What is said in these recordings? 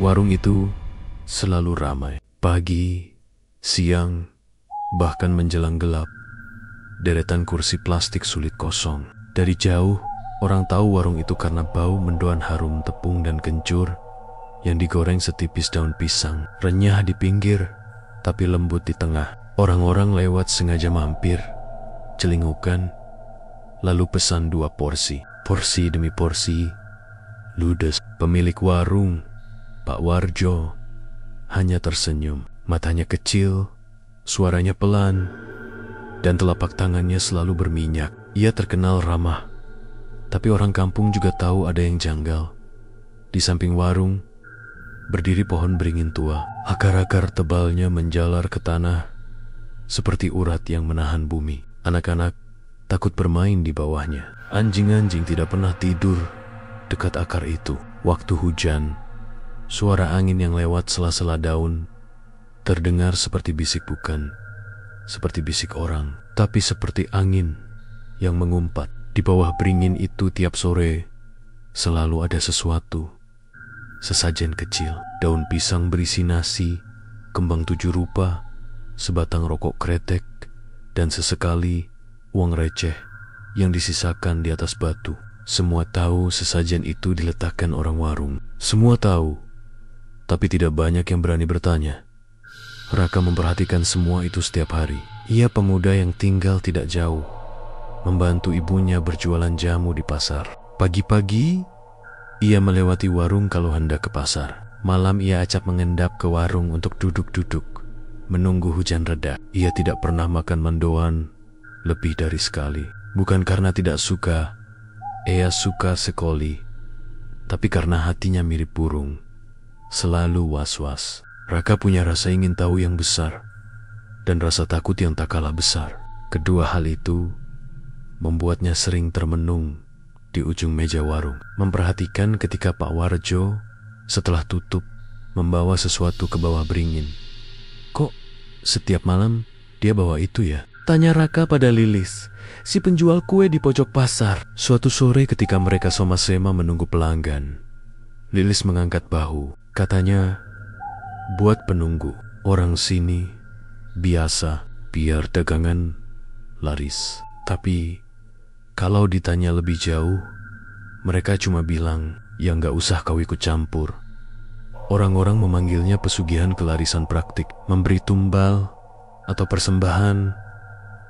Warung itu selalu ramai. Pagi, siang, bahkan menjelang gelap. Deretan kursi plastik sulit kosong. Dari jauh, orang tahu warung itu karena bau mendoan harum tepung dan kencur yang digoreng setipis daun pisang. Renyah di pinggir, tapi lembut di tengah. Orang-orang lewat sengaja mampir, celingukan, lalu pesan 2 porsi. Porsi demi porsi, ludes. Pemilik warung, Pak Warjo, hanya tersenyum. Matanya kecil, suaranya pelan, dan telapak tangannya selalu berminyak. Ia terkenal ramah, tapi orang kampung juga tahu ada yang janggal. Di samping warung, berdiri pohon beringin tua. Akar-akar tebalnya menjalar ke tanah, seperti urat yang menahan bumi. Anak-anak takut bermain di bawahnya. Anjing-anjing tidak pernah tidur dekat akar itu. Waktu hujan, suara angin yang lewat sela-sela daun terdengar seperti bisik, bukan seperti bisik orang, tapi seperti angin yang mengumpat. Di bawah beringin itu tiap sore selalu ada sesuatu. Sesajen kecil, daun pisang berisi nasi, kembang 7 rupa, sebatang rokok kretek, dan sesekali uang receh yang disisakan di atas batu. Semua tahu sesajen itu diletakkan orang warung. Semua tahu, tapi tidak banyak yang berani bertanya. Raka memperhatikan semua itu setiap hari. Ia pemuda yang tinggal tidak jauh, membantu ibunya berjualan jamu di pasar. Pagi-pagi, ia melewati warung kalau hendak ke pasar. Malam ia acap mengendap ke warung untuk duduk-duduk, menunggu hujan reda. Ia tidak pernah makan mendoan lebih dari sekali. Bukan karena tidak suka, ia suka sekali, tapi karena hatinya mirip burung, selalu was-was. Raka punya rasa ingin tahu yang besar, dan rasa takut yang tak kalah besar. Kedua hal itu membuatnya sering termenung di ujung meja warung, memperhatikan ketika Pak Warjo setelah tutup membawa sesuatu ke bawah beringin. Kok setiap malam dia bawa itu ya? Tanya Raka pada Lilis, si penjual kue di pojok pasar. Suatu sore ketika mereka soma-sema menunggu pelanggan, Lilis mengangkat bahu. Katanya, buat penunggu orang sini biasa biar dagangan laris. Tapi kalau ditanya lebih jauh, mereka cuma bilang, ya nggak usah kau ikut campur. Orang-orang memanggilnya pesugihan kelarisan praktik, memberi tumbal atau persembahan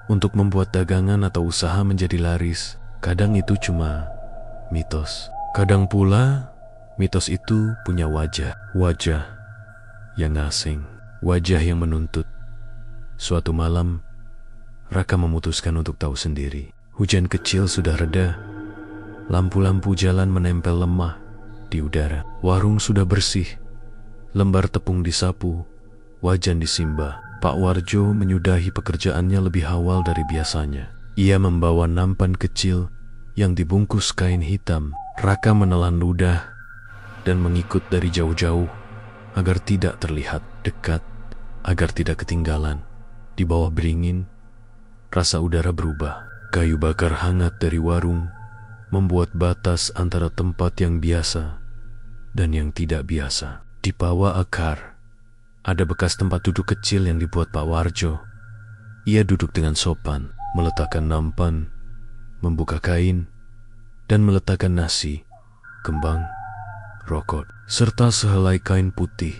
untuk membuat dagangan atau usaha menjadi laris. Kadang itu cuma mitos. Kadang pula mitos itu punya wajah yang asing, wajah yang menuntut. Suatu malam, Raka memutuskan untuk tahu sendiri. Hujan kecil sudah reda, lampu-lampu jalan menempel lemah di udara. Warung sudah bersih, lembar tepung disapu, wajan disimbah. Pak Warjo menyudahi pekerjaannya lebih awal dari biasanya. Ia membawa nampan kecil yang dibungkus kain hitam. Raka menelan ludah dan mengikut dari jauh-jauh agar tidak terlihat dekat, agar tidak ketinggalan. Di bawah beringin, rasa udara berubah. Kayu bakar hangat dari warung membuat batas antara tempat yang biasa dan yang tidak biasa. Di bawah akar, ada bekas tempat duduk kecil yang dibuat Pak Warjo. Ia duduk dengan sopan, meletakkan nampan, membuka kain, dan meletakkan nasi, kembang, rokok, serta sehelai kain putih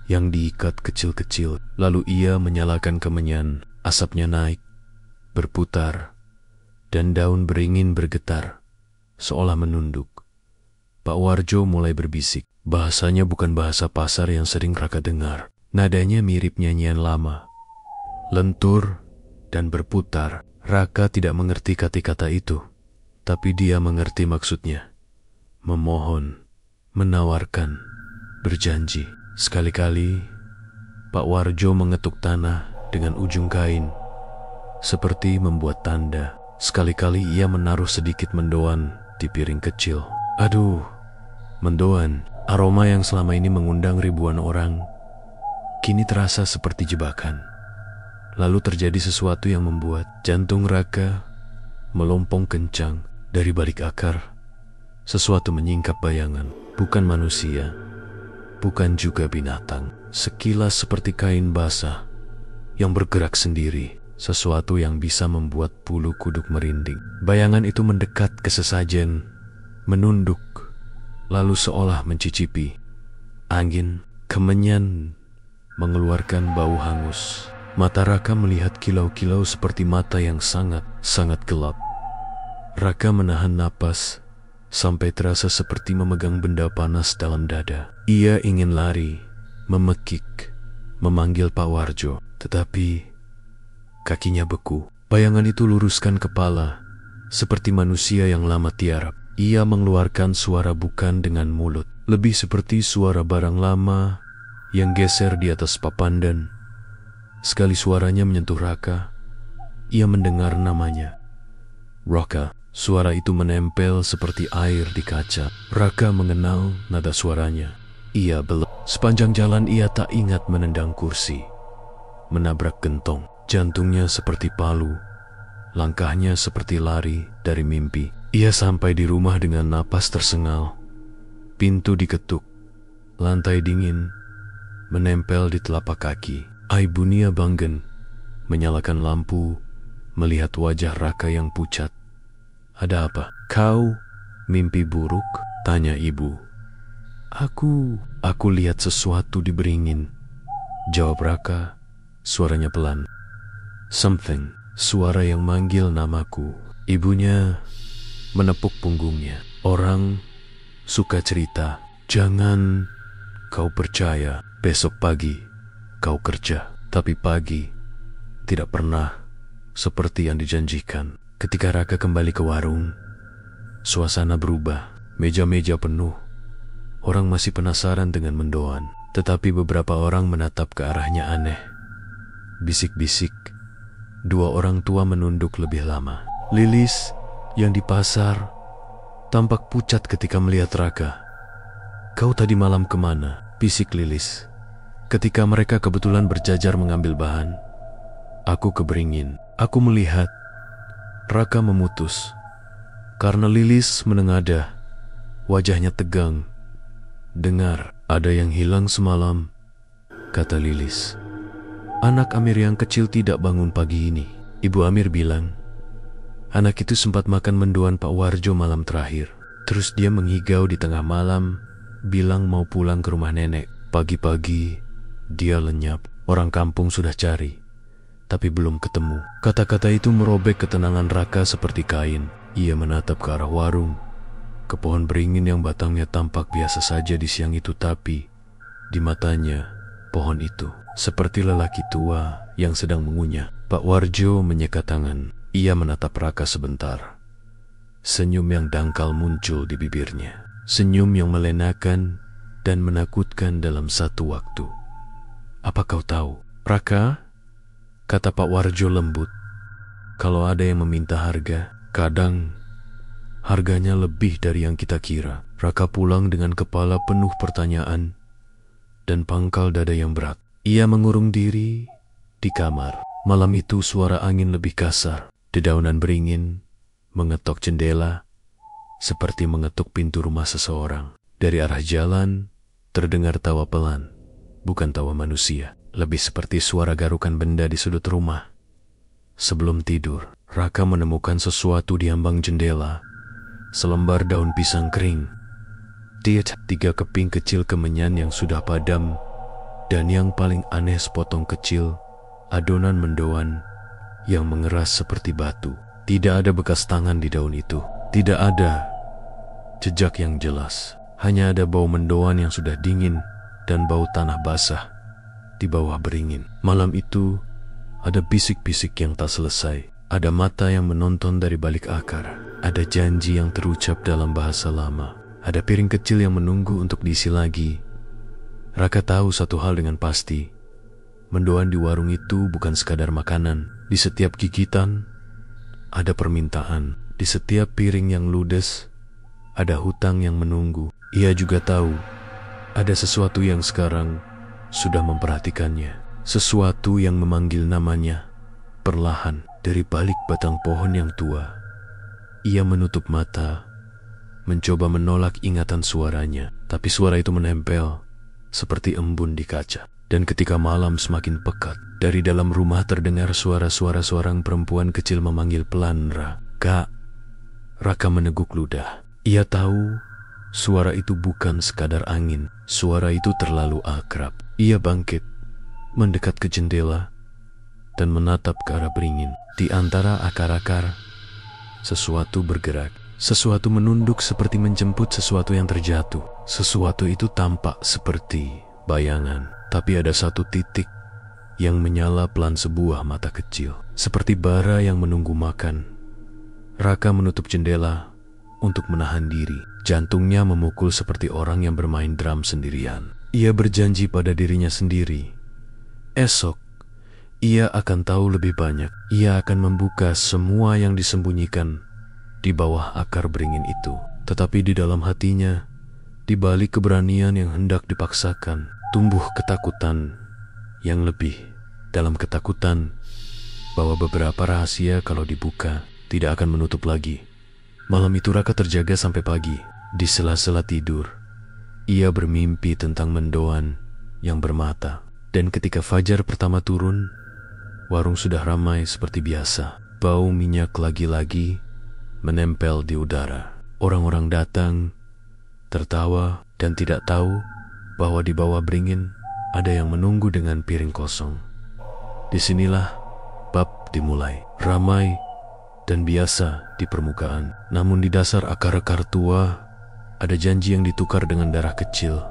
yang diikat kecil-kecil. Lalu ia menyalakan kemenyan. Asapnya naik, berputar, dan daun beringin bergetar, seolah menunduk. Pak Warjo mulai berbisik. Bahasanya bukan bahasa pasar yang sering Raka dengar. Nadanya mirip nyanyian lama, lentur dan berputar. Raka tidak mengerti kata-kata itu, tapi dia mengerti maksudnya. Memohon, menawarkan, berjanji. Sekali-kali, Pak Warjo mengetuk tanah dengan ujung kain, seperti membuat tanda. Sekali-kali ia menaruh sedikit mendoan di piring kecil. Aduh, mendoan, aroma yang selama ini mengundang ribuan orang, kini terasa seperti jebakan. Lalu terjadi sesuatu yang membuat jantung Raka melompong kencang. Dari balik akar, sesuatu menyingkap bayangan. Bukan manusia, bukan juga binatang. Sekilas seperti kain basah yang bergerak sendiri, sesuatu yang bisa membuat bulu kuduk merinding. Bayangan itu mendekat ke sesajen, menunduk, lalu seolah mencicipi. Angin kemenyan mengeluarkan bau hangus. Mata Raka melihat kilau-kilau seperti mata yang sangat gelap. Raka menahan napas sampai terasa seperti memegang benda panas dalam dada. Ia ingin lari, memekik, memanggil Pak Warjo, tetapi kakinya beku. Bayangan itu luruskan kepala, seperti manusia yang lama tiarap. Ia mengeluarkan suara bukan dengan mulut, lebih seperti suara barang lama yang geser di atas papandan. Sekali suaranya menyentuh Raka, ia mendengar namanya. Raka. Suara itu menempel seperti air di kaca. Raka mengenal nada suaranya. Ia belum. Sepanjang jalan ia tak ingat menendang kursi, menabrak gentong. Jantungnya seperti palu, langkahnya seperti lari dari mimpi. Ia sampai di rumah dengan napas tersengal. Pintu diketuk, lantai dingin menempel di telapak kaki. Aibunia Banggen menyalakan lampu, melihat wajah Raka yang pucat. Ada apa? Kau mimpi buruk? Tanya ibu. Aku lihat sesuatu di beringin, jawab Raka, suaranya pelan. Something, suara yang manggil namaku. Ibunya menepuk punggungnya. Orang suka cerita. Jangan kau percaya. Besok pagi kau kerja, tapi pagi tidak pernah seperti yang dijanjikan. Ketika Raka kembali ke warung, suasana berubah. Meja-meja penuh. Orang masih penasaran dengan mendoan, tetapi beberapa orang menatap ke arahnya aneh. Bisik-bisik, dua orang tua menunduk lebih lama. Lilis yang di pasar tampak pucat ketika melihat Raka. Kau tadi malam kemana? Bisik Lilis. Ketika mereka kebetulan berjajar mengambil bahan, aku keberingin. Aku melihat Raka memutus. Karena Lilis menengadah, wajahnya tegang. Dengar, ada yang hilang semalam, kata Lilis. Anak Amir yang kecil tidak bangun pagi ini. Ibu Amir bilang, anak itu sempat makan mendoan Pak Warjo malam terakhir. Terus dia menghigau di tengah malam, bilang mau pulang ke rumah nenek. Pagi-pagi dia lenyap. Orang kampung sudah cari, tapi belum ketemu. Kata-kata itu merobek ketenangan Raka seperti kain. Ia menatap ke arah warung, ke pohon beringin yang batangnya tampak biasa saja di siang itu, tapi di matanya pohon itu seperti lelaki tua yang sedang mengunyah. Pak Warjo menyeka tangan. Ia menatap Raka sebentar. Senyum yang dangkal muncul di bibirnya. Senyum yang melenakan dan menakutkan dalam satu waktu. Apa kau tahu, Raka? Kata Pak Warjo lembut. Kalau ada yang meminta harga, kadang harganya lebih dari yang kita kira. Raka pulang dengan kepala penuh pertanyaan dan pangkal dada yang berat. Ia mengurung diri di kamar. Malam itu suara angin lebih kasar. Dedaunan beringin mengetok jendela seperti mengetuk pintu rumah seseorang. Dari arah jalan terdengar tawa pelan. Bukan tawa manusia, lebih seperti suara garukan benda di sudut rumah. Sebelum tidur, Raka menemukan sesuatu di ambang jendela. Selembar daun pisang kering. Tiga keping kecil kemenyan yang sudah padam. Dan yang paling aneh sepotong kecil, adonan mendoan yang mengeras seperti batu. Tidak ada bekas tangan di daun itu. Tidak ada jejak yang jelas. Hanya ada bau mendoan yang sudah dingin dan bau tanah basah di bawah beringin. Malam itu ada bisik-bisik yang tak selesai. Ada mata yang menonton dari balik akar. Ada janji yang terucap dalam bahasa lama. Ada piring kecil yang menunggu untuk diisi lagi. Raka tahu satu hal dengan pasti. Mendoan di warung itu bukan sekadar makanan. Di setiap gigitan ada permintaan. Di setiap piring yang ludes ada hutang yang menunggu. Ia juga tahu ada sesuatu yang sekarang sudah memperhatikannya. Sesuatu yang memanggil namanya perlahan dari balik batang pohon yang tua. Ia menutup mata, mencoba menolak ingatan suaranya. Tapi suara itu menempel seperti embun di kaca. Dan ketika malam semakin pekat, dari dalam rumah terdengar suara-suara seorang perempuan kecil memanggil pelan, "Kak." Raka meneguk ludah. Ia tahu suara itu bukan sekadar angin. Suara itu terlalu akrab. Ia bangkit, mendekat ke jendela, dan menatap ke arah beringin. Di antara akar-akar, sesuatu bergerak. Sesuatu menunduk seperti menjemput sesuatu yang terjatuh. Sesuatu itu tampak seperti bayangan, tapi ada satu titik yang menyala pelan, sebuah mata kecil, seperti bara yang menunggu makan. Raka menutup jendela untuk menahan diri. Jantungnya memukul seperti orang yang bermain drum sendirian. Ia berjanji pada dirinya sendiri, esok ia akan tahu lebih banyak. Ia akan membuka semua yang disembunyikan di bawah akar beringin itu. Tetapi di dalam hatinya, di balik keberanian yang hendak dipaksakan, tumbuh ketakutan yang lebih dalam ketakutan bahwa beberapa rahasia kalau dibuka tidak akan menutup lagi. Malam itu Raka terjaga sampai pagi. Di sela-sela tidur, ia bermimpi tentang mendoan yang bermata. Dan ketika fajar pertama turun, warung sudah ramai seperti biasa. Bau minyak lagi-lagi menempel di udara. Orang-orang datang, tertawa, dan tidak tahu bahwa di bawah beringin ada yang menunggu dengan piring kosong. Disinilah bab dimulai. Ramai dan biasa di permukaan, namun di dasar akar-akar tua ada janji yang ditukar dengan darah kecil,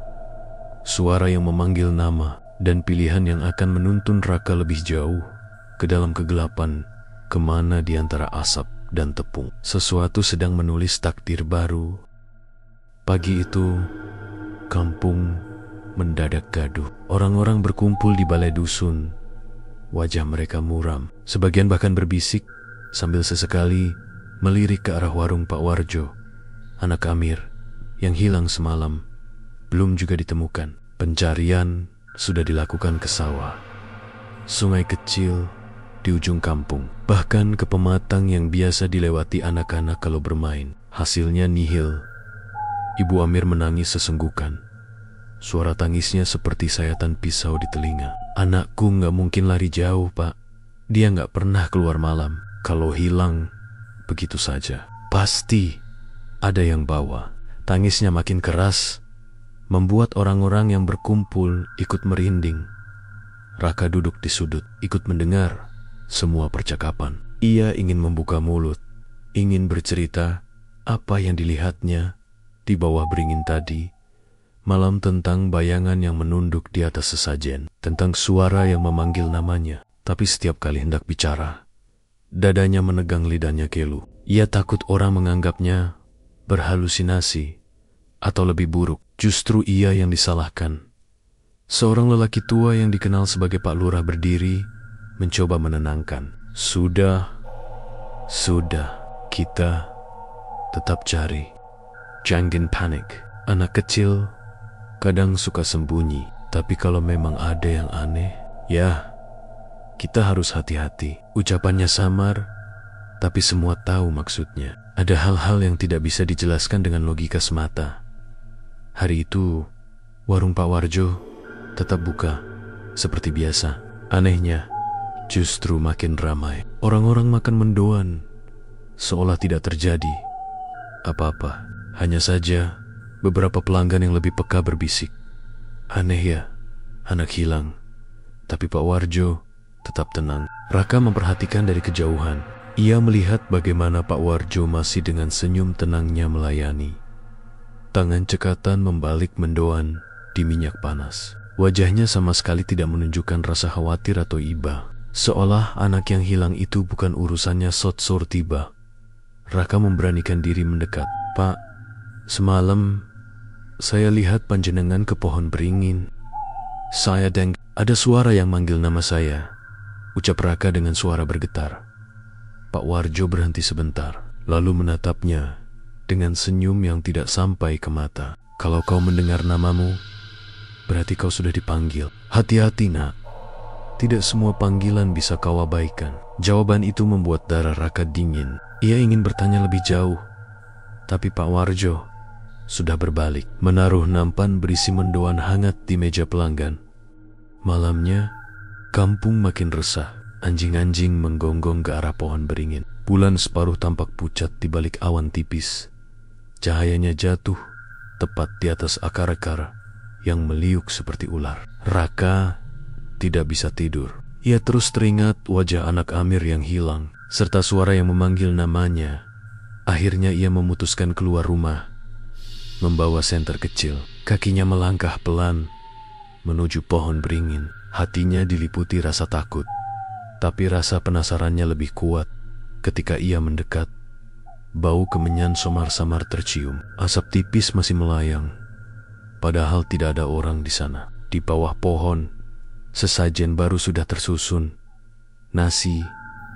suara yang memanggil nama, dan pilihan yang akan menuntun Raka lebih jauh ke dalam kegelapan, kemana di antara asap dan tepung. Sesuatu sedang menulis takdir baru. Pagi itu, kampung mendadak gaduh. Orang-orang berkumpul di balai dusun. Wajah mereka muram. Sebagian bahkan berbisik sambil sesekali melirik ke arah warung Pak Warjo, anak Amir, yang hilang semalam, belum juga ditemukan. Pencarian sudah dilakukan ke sawah, sungai kecil di ujung kampung, bahkan ke pematang yang biasa dilewati anak-anak kalau bermain. Hasilnya nihil. Ibu Amir menangis sesenggukan. Suara tangisnya seperti sayatan pisau di telinga. "Anakku nggak mungkin lari jauh, Pak. Dia nggak pernah keluar malam. Kalau hilang, begitu saja. Pasti ada yang bawa." Tangisnya makin keras, membuat orang-orang yang berkumpul ikut merinding. Raka duduk di sudut, ikut mendengar semua percakapan. Ia ingin membuka mulut, ingin bercerita apa yang dilihatnya di bawah beringin tadi malam, tentang bayangan yang menunduk di atas sesajen, tentang suara yang memanggil namanya. Tapi setiap kali hendak bicara, dadanya menegang, lidahnya kelu. Ia takut orang menganggapnya berhalusinasi, atau lebih buruk, justru ia yang disalahkan. Seorang lelaki tua yang dikenal sebagai Pak Lurah berdiri, mencoba menenangkan. Sudah, kita tetap cari. Jangan panik. Anak kecil kadang suka sembunyi, tapi kalau memang ada yang aneh, ya, kita harus hati-hati. Ucapannya samar, tapi semua tahu maksudnya. Ada hal-hal yang tidak bisa dijelaskan dengan logika semata. Hari itu, warung Pak Warjo tetap buka seperti biasa. Anehnya, justru makin ramai. Orang-orang makan mendoan, seolah tidak terjadi apa-apa. Hanya saja, beberapa pelanggan yang lebih peka berbisik, "Aneh ya, anak hilang." Tapi Pak Warjo tetap tenang. Raka memperhatikan dari kejauhan. Ia melihat bagaimana Pak Warjo masih dengan senyum tenangnya melayani. Tangan cekatan membalik mendoan di minyak panas. Wajahnya sama sekali tidak menunjukkan rasa khawatir atau iba. Seolah anak yang hilang itu bukan urusannya sotsor tiba. Raka memberanikan diri mendekat. "Pak, semalam saya lihat panjenengan ke pohon beringin. Ada suara yang manggil nama saya," ucap Raka dengan suara bergetar. Pak Warjo berhenti sebentar, lalu menatapnya dengan senyum yang tidak sampai ke mata. "Kalau kau mendengar namamu, berarti kau sudah dipanggil. Hati-hati, nak. Tidak semua panggilan bisa kau abaikan." Jawaban itu membuat darah Raka dingin. Ia ingin bertanya lebih jauh, tapi Pak Warjo sudah berbalik, menaruh nampan berisi mendoan hangat di meja pelanggan. Malamnya, kampung makin resah. Anjing-anjing menggonggong ke arah pohon beringin. Bulan separuh tampak pucat di balik awan tipis. Cahayanya jatuh tepat di atas akar-akar yang meliuk seperti ular. Raka tidak bisa tidur. Ia terus teringat wajah anak Amir yang hilang, serta suara yang memanggil namanya. Akhirnya ia memutuskan keluar rumah, membawa senter kecil. Kakinya melangkah pelan menuju pohon beringin. Hatinya diliputi rasa takut, tapi rasa penasarannya lebih kuat ketika ia mendekat. Bau kemenyan samar-samar tercium. Asap tipis masih melayang, padahal tidak ada orang di sana. Di bawah pohon, sesajen baru sudah tersusun. Nasi,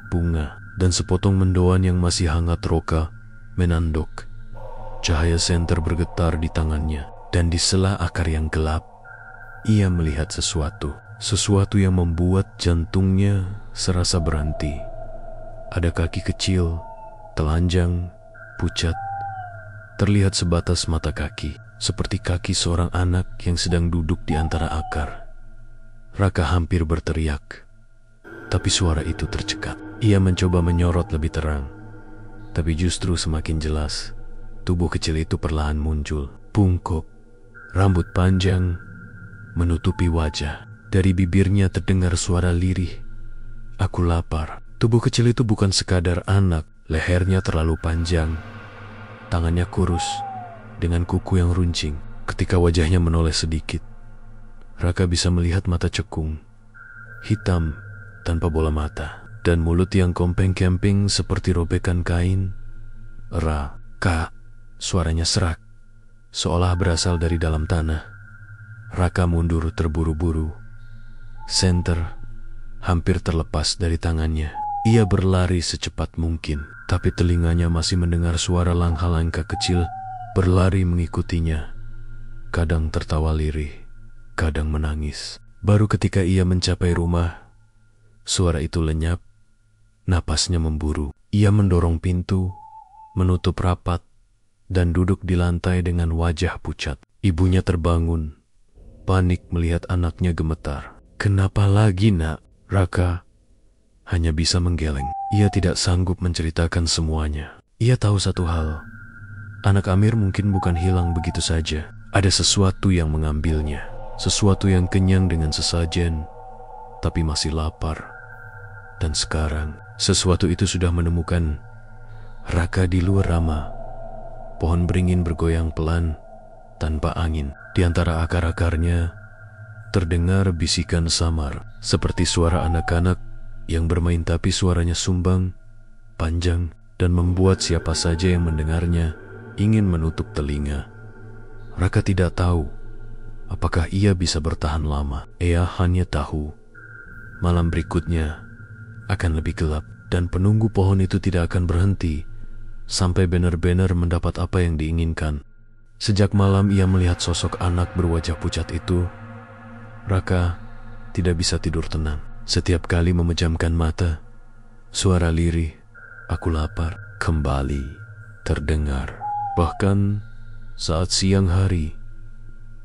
bunga, dan sepotong mendoan yang masih hangat Roka menanduk. Cahaya senter bergetar di tangannya, dan di sela akar yang gelap, ia melihat sesuatu yang membuat jantungnya serasa berhenti. Ada kaki kecil, telanjang, pucat. Terlihat sebatas mata kaki, seperti kaki seorang anak yang sedang duduk di antara akar. Raka hampir berteriak, tapi suara itu tercekat. Ia mencoba menyorot lebih terang, tapi justru semakin jelas. Tubuh kecil itu perlahan muncul, bungkuk, rambut panjang menutupi wajah. Dari bibirnya terdengar suara lirih, "Aku lapar." Tubuh kecil itu bukan sekadar anak. Lehernya terlalu panjang, tangannya kurus, dengan kuku yang runcing. Ketika wajahnya menoleh sedikit, Raka bisa melihat mata cekung, hitam tanpa bola mata, dan mulut yang kompeng-kemping seperti robekan kain. "Raka," suaranya serak, seolah berasal dari dalam tanah. Raka mundur terburu-buru. Senter hampir terlepas dari tangannya. Ia berlari secepat mungkin, tapi telinganya masih mendengar suara langkah-langkah kecil berlari mengikutinya. Kadang tertawa lirih, kadang menangis. Baru ketika ia mencapai rumah, suara itu lenyap, napasnya memburu. Ia mendorong pintu, menutup rapat, dan duduk di lantai dengan wajah pucat. Ibunya terbangun, panik melihat anaknya gemetar. "Kenapa lagi, Nak?" Raka hanya bisa menggeleng. Ia tidak sanggup menceritakan semuanya. Ia tahu satu hal, anak Amir mungkin bukan hilang begitu saja. Ada sesuatu yang mengambilnya, sesuatu yang kenyang dengan sesajen, tapi masih lapar. Dan sekarang, sesuatu itu sudah menemukan Raka di luar Rama. Pohon beringin bergoyang pelan, tanpa angin. Di antara akar-akarnya, terdengar bisikan samar, seperti suara anak-anak yang bermain, tapi suaranya sumbang, panjang, dan membuat siapa saja yang mendengarnya ingin menutup telinga. Raka tidak tahu apakah ia bisa bertahan lama. Ia hanya tahu malam berikutnya akan lebih gelap, dan penunggu pohon itu tidak akan berhenti sampai benar-benar mendapat apa yang diinginkan. Sejak malam ia melihat sosok anak berwajah pucat itu, Raka tidak bisa tidur tenang. Setiap kali memejamkan mata, suara lirih, "Aku lapar," kembali terdengar. Bahkan saat siang hari,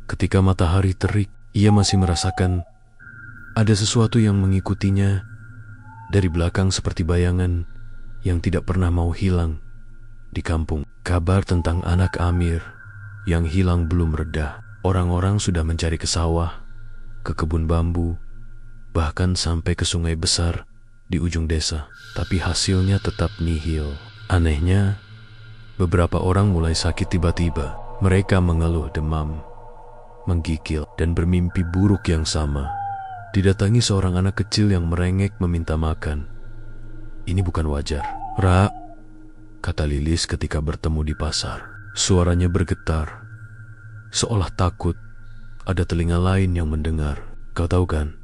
ketika matahari terik, ia masih merasakan ada sesuatu yang mengikutinya dari belakang seperti bayangan yang tidak pernah mau hilang. Di kampung, kabar tentang anak Amir yang hilang belum reda. Orang-orang sudah mencari ke sawah, ke kebun bambu, bahkan sampai ke sungai besar di ujung desa. Tapi hasilnya tetap nihil. Anehnya, beberapa orang mulai sakit tiba-tiba. Mereka mengeluh demam, menggigil, dan bermimpi buruk yang sama. Didatangi seorang anak kecil yang merengek meminta makan. "Ini bukan wajar." "Ra," kata Lilis ketika bertemu di pasar. Suaranya bergetar, seolah takut ada telinga lain yang mendengar. "Kau tahu kan,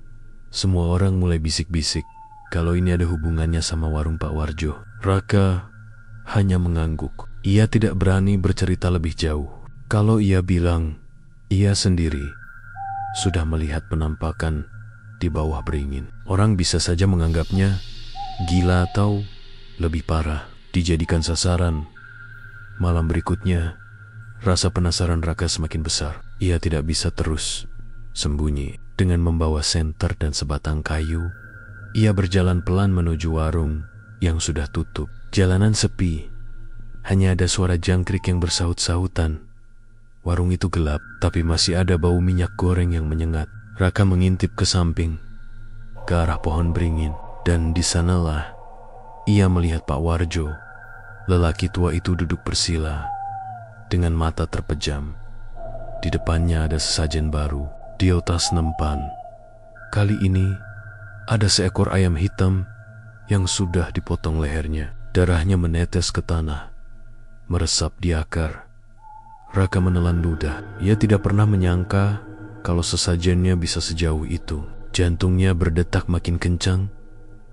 semua orang mulai bisik-bisik kalau ini ada hubungannya sama warung Pak Warjo." Raka hanya mengangguk. Ia tidak berani bercerita lebih jauh. Kalau ia bilang ia sendiri sudah melihat penampakan di bawah beringin, orang bisa saja menganggapnya gila atau lebih parah, dijadikan sasaran. Malam berikutnya, Rasa penasaran Raka semakin besar. Ia tidak bisa terus sembunyi. Dengan membawa senter dan sebatang kayu, ia berjalan pelan menuju warung yang sudah tutup. Jalanan sepi, hanya ada suara jangkrik yang bersaut-sautan. Warung itu gelap, tapi masih ada bau minyak goreng yang menyengat. Raka mengintip ke samping, ke arah pohon beringin, dan di sanalah ia melihat Pak Warjo. Lelaki tua itu duduk bersila dengan mata terpejam. Di depannya ada sesajen baru di atas nempan. Kali ini ada seekor ayam hitam yang sudah dipotong lehernya. Darahnya menetes ke tanah, meresap di akar. Raka menelan ludah. Ia tidak pernah menyangka kalau sesajennya bisa sejauh itu. Jantungnya berdetak makin kencang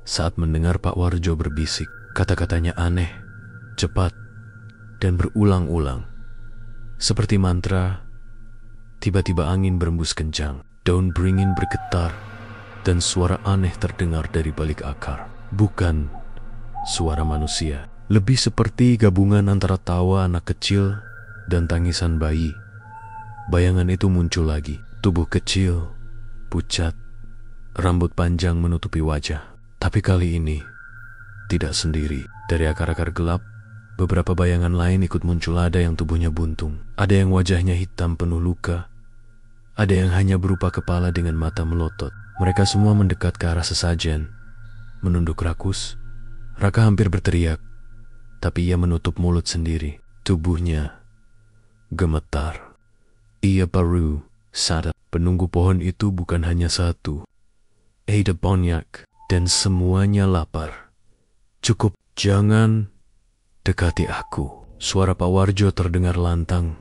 saat mendengar Pak Warjo berbisik. Kata-katanya aneh, cepat, dan berulang-ulang. Seperti mantra, tiba-tiba angin berembus kencang. Daun beringin bergetar, dan suara aneh terdengar dari balik akar. Bukan suara manusia, lebih seperti gabungan antara tawa anak kecil dan tangisan bayi. Bayangan itu muncul lagi. Tubuh kecil, pucat, rambut panjang menutupi wajah. Tapi kali ini tidak sendiri. Dari akar-akar gelap, beberapa bayangan lain ikut muncul. Ada yang tubuhnya buntung, ada yang wajahnya hitam penuh luka, ada yang hanya berupa kepala dengan mata melotot. Mereka semua mendekat ke arah sesajen, menunduk rakus. Raka hampir berteriak, tapi ia menutup mulut sendiri. Tubuhnya gemetar. Ia baru sadar penunggu pohon itu bukan hanya satu. Ada banyak, dan semuanya lapar. Cukup, jangan dekati aku. Suara Pak Warjo terdengar lantang,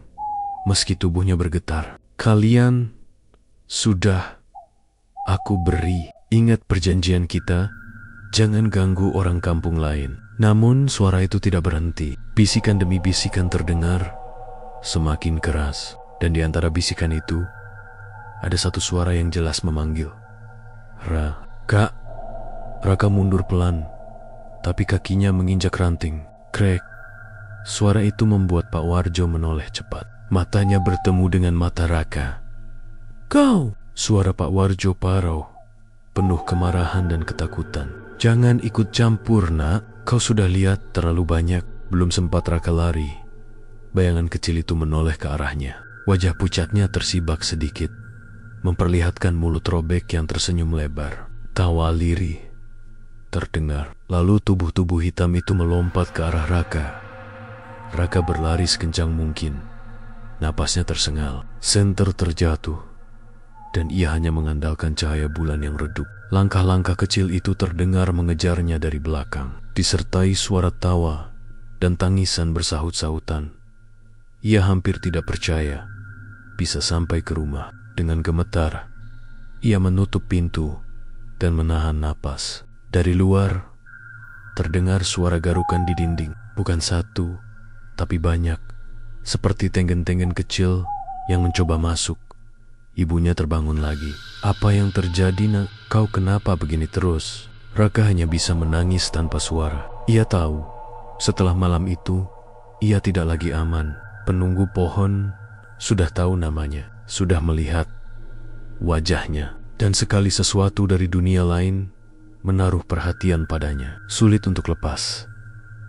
meski tubuhnya bergetar. Kalian sudah aku beri. Ingat perjanjian kita, jangan ganggu orang kampung lain. Namun suara itu tidak berhenti. Bisikan demi bisikan terdengar semakin keras. Dan di antara bisikan itu, ada satu suara yang jelas memanggil. Raka. Raka mundur pelan, tapi kakinya menginjak ranting. Krek. Suara itu membuat Pak Warjo menoleh cepat. Matanya bertemu dengan mata Raka. Kau! Suara Pak Warjo parau, penuh kemarahan dan ketakutan. Jangan ikut campur, nak. Kau sudah lihat terlalu banyak. Belum sempat Raka lari, bayangan kecil itu menoleh ke arahnya. Wajah pucatnya tersibak sedikit, memperlihatkan mulut robek yang tersenyum lebar. Tawa lirih terdengar. Lalu tubuh-tubuh hitam itu melompat ke arah Raka. Raka berlari sekencang mungkin. Napasnya tersengal. Senter terjatuh, dan ia hanya mengandalkan cahaya bulan yang redup. Langkah-langkah kecil itu terdengar mengejarnya dari belakang, disertai suara tawa dan tangisan bersahut-sahutan. Ia hampir tidak percaya bisa sampai ke rumah. Dengan gemetar, ia menutup pintu dan menahan napas. Dari luar, terdengar suara garukan di dinding. Bukan satu, tapi banyak. Seperti tenggen-tenggen kecil yang mencoba masuk. Ibunya terbangun lagi. Apa yang terjadi, nak? Kau kenapa begini terus? Raka hanya bisa menangis tanpa suara. Ia tahu, setelah malam itu, ia tidak lagi aman. Penunggu pohon sudah tahu namanya, sudah melihat wajahnya, dan sekali sesuatu dari dunia lain menaruh perhatian padanya. Sulit untuk lepas.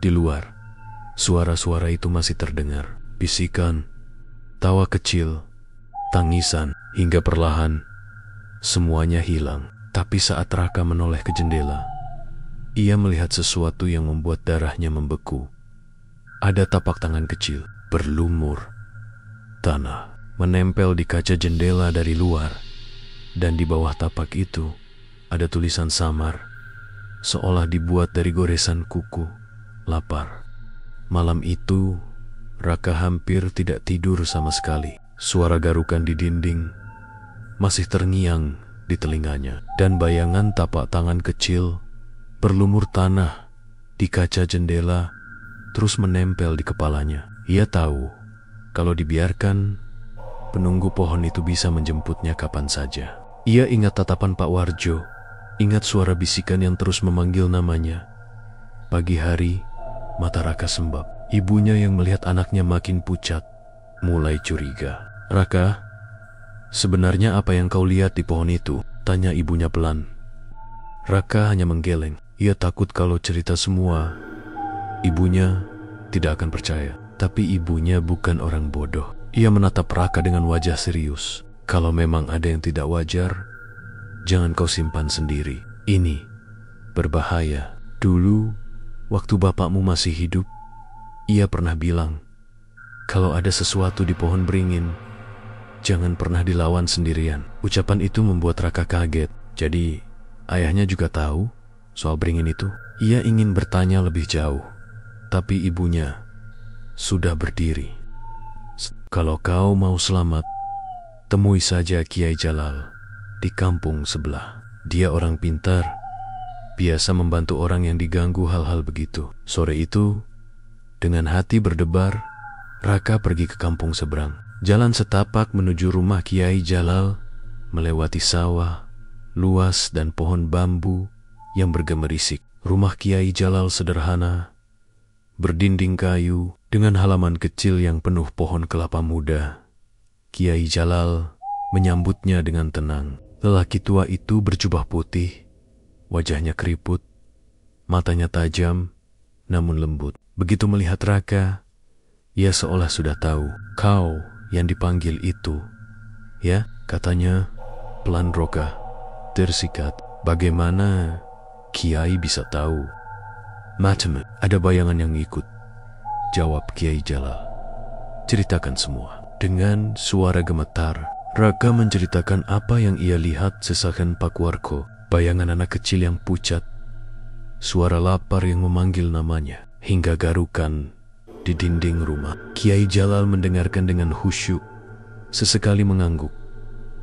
Di luar, suara-suara itu masih terdengar. Bisikan, tawa kecil, tangisan, hingga perlahan semuanya hilang. Tapi saat Raka menoleh ke jendela, ia melihat sesuatu yang membuat darahnya membeku. Ada tapak tangan kecil berlumur tanah menempel di kaca jendela dari luar, dan di bawah tapak itu ada tulisan samar, seolah dibuat dari goresan kuku. Lapar. Malam itu Raka hampir tidak tidur sama sekali. Suara garukan di dinding masih terngiang di telinganya, dan bayangan tapak tangan kecil berlumur tanah di kaca jendela terus menempel di kepalanya. Ia tahu kalau dibiarkan, penunggu pohon itu bisa menjemputnya kapan saja. Ia ingat tatapan Pak Warjo, ingat suara bisikan yang terus memanggil namanya. Pagi hari, mata Raka sembab. Ibunya yang melihat anaknya makin pucat, mulai curiga. "Raka, sebenarnya apa yang kau lihat di pohon itu?" tanya ibunya pelan. Raka hanya menggeleng. Ia takut kalau cerita semua, ibunya tidak akan percaya. Tapi ibunya bukan orang bodoh. Ia menatap Raka dengan wajah serius. "Kalau memang ada yang tidak wajar, jangan kau simpan sendiri. Ini berbahaya. Dulu, waktu bapakmu masih hidup, ia pernah bilang, kalau ada sesuatu di pohon beringin, jangan pernah dilawan sendirian." Ucapan itu membuat Raka kaget. Jadi, ayahnya juga tahu soal beringin itu. Ia ingin bertanya lebih jauh, tapi ibunya sudah berdiri. "Kalau kau mau selamat, temui saja Kiai Jalal di kampung sebelah. Dia orang pintar, biasa membantu orang yang diganggu hal-hal begitu." Sore itu, dengan hati berdebar, Raka pergi ke kampung seberang. Jalan setapak menuju rumah Kiai Jalal, melewati sawah luas dan pohon bambu yang bergemerisik. Rumah Kiai Jalal sederhana, berdinding kayu, dengan halaman kecil yang penuh pohon kelapa muda. Kiai Jalal menyambutnya dengan tenang. Lelaki tua itu berjubah putih, wajahnya keriput, matanya tajam, namun lembut. Begitu melihat Raka, ia seolah sudah tahu. "Kau yang dipanggil itu, ya?" katanya pelan. Roka tersikat. Bagaimana Kiai bisa tahu? "Macam ada bayangan yang ikut," jawab Kiai Jalal. "Ceritakan semua." Dengan suara gemetar, Raka menceritakan apa yang ia lihat sesakan Pakwarko. Bayangan anak kecil yang pucat, suara lapar yang memanggil namanya, hingga garukan di dinding rumah. Kiai Jalal mendengarkan dengan khusyuk, sesekali mengangguk.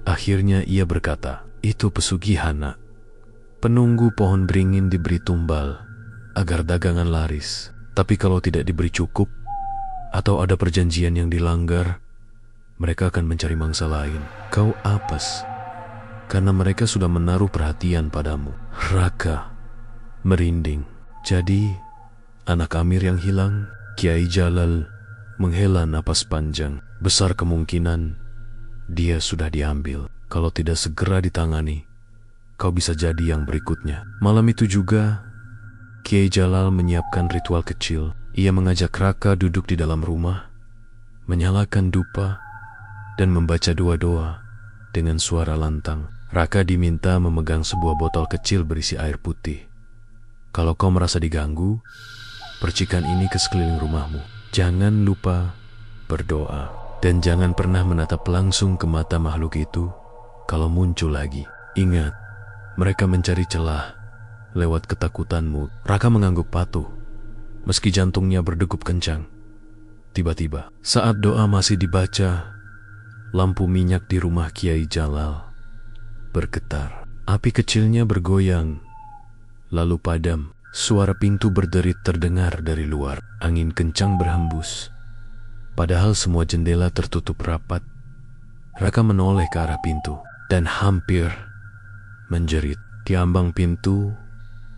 Akhirnya ia berkata, "Itu pesugihan, nak. Penunggu pohon beringin diberi tumbal agar dagangan laris. Tapi kalau tidak diberi cukup, atau ada perjanjian yang dilanggar, mereka akan mencari mangsa lain. Kau apes, karena mereka sudah menaruh perhatian padamu." Raka merinding. "Jadi, anak Amir yang hilang?" Kiai Jalal menghela napas panjang. "Besar kemungkinan dia sudah diambil. Kalau tidak segera ditangani, kau bisa jadi yang berikutnya." Malam itu juga, Kiai Jalal menyiapkan ritual kecil. Ia mengajak Raka duduk di dalam rumah, menyalakan dupa, dan membaca doa-doa dengan suara lantang. Raka diminta memegang sebuah botol kecil berisi air putih. "Kalau kau merasa diganggu, percikan ini ke sekeliling rumahmu. Jangan lupa berdoa. Dan jangan pernah menatap langsung ke mata makhluk itu kalau muncul lagi. Ingat, mereka mencari celah lewat ketakutanmu." Raka mengangguk patuh, meski jantungnya berdegup kencang. Tiba-tiba, saat doa masih dibaca, lampu minyak di rumah Kiai Jalal bergetar. Api kecilnya bergoyang, lalu padam. Suara pintu berderit terdengar dari luar. Angin kencang berhembus, padahal semua jendela tertutup rapat. Raka menoleh ke arah pintu dan hampir menjerit. Di ambang pintu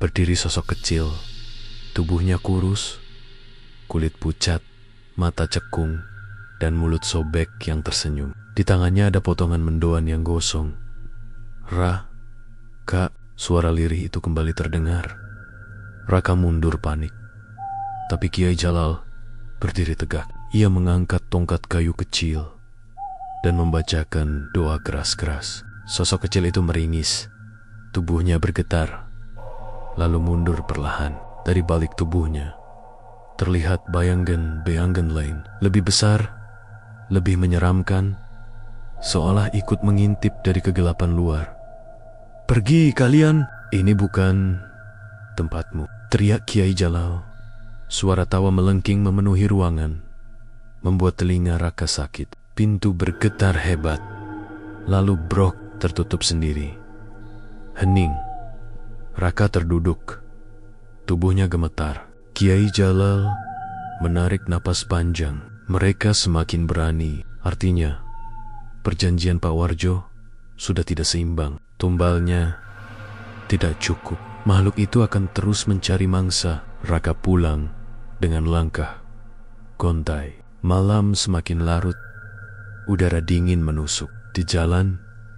berdiri sosok kecil. Tubuhnya kurus, kulit pucat, mata cekung, dan mulut sobek yang tersenyum. Di tangannya ada potongan mendoan yang gosong. "Kak," suara lirih itu kembali terdengar. Raka mundur panik. Tapi Kiai Jalal berdiri tegak. Ia mengangkat tongkat kayu kecil dan membacakan doa keras-keras. Sosok kecil itu meringis. Tubuhnya bergetar, lalu mundur perlahan. Dari balik tubuhnya terlihat bayangan lain, lebih besar, lebih menyeramkan, seolah ikut mengintip dari kegelapan luar. "Pergi kalian, ini bukan tempatmu," teriak Kiai Jalal. Suara tawa melengking memenuhi ruangan, membuat telinga Raka sakit. Pintu bergetar hebat, lalu brok tertutup sendiri. Hening. Raka terduduk, tubuhnya gemetar. Kiai Jalal menarik napas panjang. Mereka semakin berani. Artinya, perjanjian Pak Warjo sudah tidak seimbang. Tumbalnya tidak cukup. Makhluk itu akan terus mencari mangsa. Raka pulang dengan langkah gontai. Malam semakin larut. Udara dingin menusuk. Di jalan,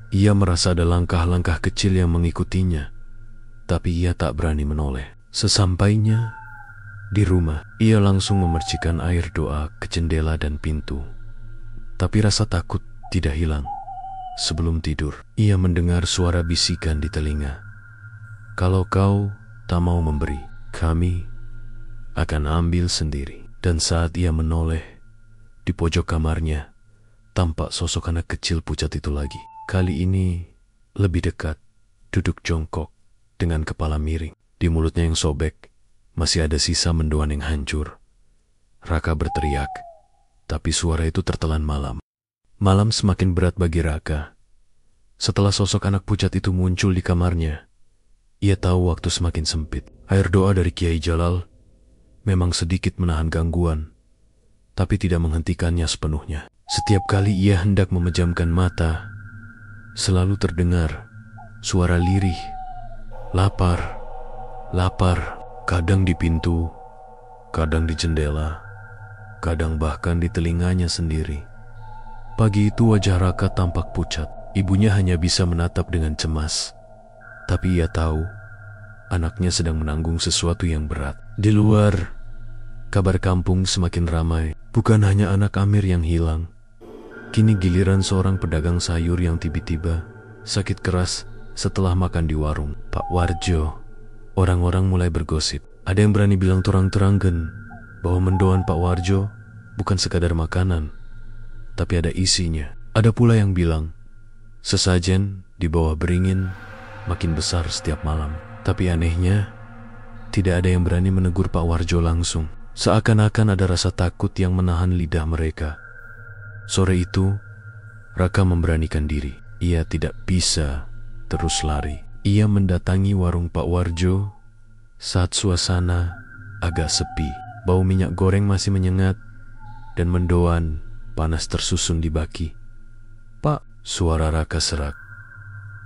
ia merasa ada langkah-langkah kecil yang mengikutinya, tapi ia tak berani menoleh. Sesampainya di rumah, ia langsung memercikan air doa ke jendela dan pintu. Tapi rasa takut tidak hilang. Sebelum tidur, ia mendengar suara bisikan di telinga. Kalau kau tak mau memberi, kami akan ambil sendiri. Dan saat ia menoleh, di pojok kamarnya, tampak sosok anak kecil pucat itu lagi. Kali ini lebih dekat, duduk jongkok dengan kepala miring. Di mulutnya yang sobek, masih ada sisa mendoan yang hancur. Raka berteriak, tapi suara itu tertelan malam. Malam semakin berat bagi Raka. Setelah sosok anak pucat itu muncul di kamarnya, ia tahu waktu semakin sempit. Air doa dari Kiai Jalal memang sedikit menahan gangguan, tapi tidak menghentikannya sepenuhnya. Setiap kali ia hendak memejamkan mata, selalu terdengar suara lirih, lapar, lapar, kadang di pintu, kadang di jendela, kadang bahkan di telinganya sendiri. Pagi itu wajah Raka tampak pucat. Ibunya hanya bisa menatap dengan cemas. Tapi ia tahu, anaknya sedang menanggung sesuatu yang berat. Di luar, kabar kampung semakin ramai. Bukan hanya anak Amir yang hilang. Kini giliran seorang pedagang sayur yang tiba-tiba sakit keras setelah makan di warung Pak Warjo. Orang-orang mulai bergosip. Ada yang berani bilang terang-terangan bahwa mendoan Pak Warjo bukan sekadar makanan, tapi ada isinya. Ada pula yang bilang, sesajen di bawah beringin makin besar setiap malam. Tapi anehnya, tidak ada yang berani menegur Pak Warjo langsung. Seakan-akan ada rasa takut yang menahan lidah mereka. Sore itu, Raka memberanikan diri. Ia tidak bisa terus lari. Ia mendatangi warung Pak Warjo saat suasana agak sepi. Bau minyak goreng masih menyengat dan mendoan panas tersusun di baki. "Pak," suara Raka serak,